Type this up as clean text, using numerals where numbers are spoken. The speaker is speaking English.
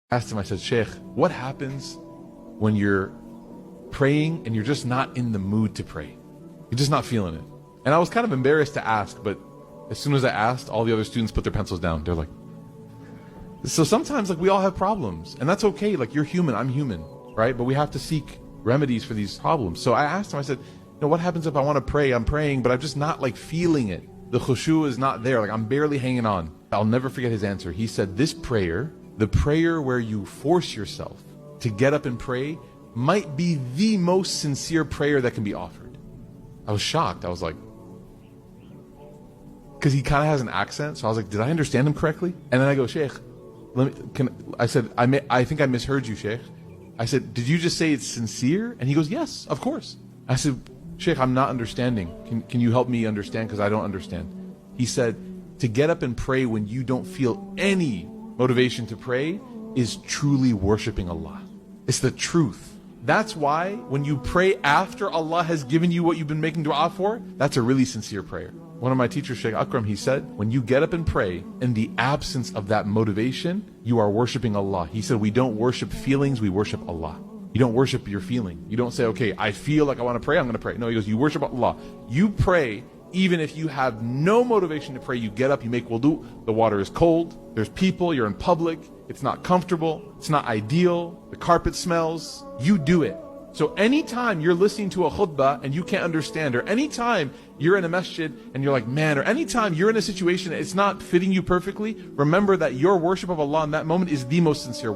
Asked him, I said, Sheikh, what happens when you're praying and you're just not in the mood to pray? You're just not feeling it. And I was kind of embarrassed to ask, but as soon as I asked, all the other students put their pencils down. They're like, so sometimes we all have problems, and that's okay. You're human, I'm human, right? But we have to seek remedies for these problems. So I asked him, I said, what happens if I want to pray? I'm praying, but I'm just not feeling it. The khushu is not there. I'm barely hanging on. I'll never forget his answer. He said, this prayer, the prayer where you force yourself to get up and pray, might be the most sincere prayer that can be offered. I was shocked. I was like, because he kind of has an accent. So I was like, did I understand him correctly? And then I go, Sheikh, I think I misheard you, Sheikh. I said, did you just say it's sincere? And he goes, yes, of course. I said, Sheikh, I'm not understanding. Can you help me understand? Because I don't understand. He said, to get up and pray when you don't feel any motivation to pray is truly worshiping Allah. It's the truth. That's why when you pray after Allah has given you what you've been making dua for, that's a really sincere prayer. One of my teachers, Sheikh Akram, he said, when you get up and pray, in the absence of that motivation, you are worshiping Allah. He said, we don't worship feelings, we worship Allah. You don't worship your feeling. You don't say, okay, I feel like I want to pray, I'm going to pray. No, he goes, you worship Allah. You pray even if you have no motivation to pray. You get up, you make wudu, the water is cold, there's people, you're in public, it's not comfortable, it's not ideal, the carpet smells, you do it. So anytime you're listening to a khutbah and you can't understand, or anytime you're in a masjid and you're like, man, or anytime you're in a situation that it's not fitting you perfectly, remember that your worship of Allah in that moment is the most sincere worship.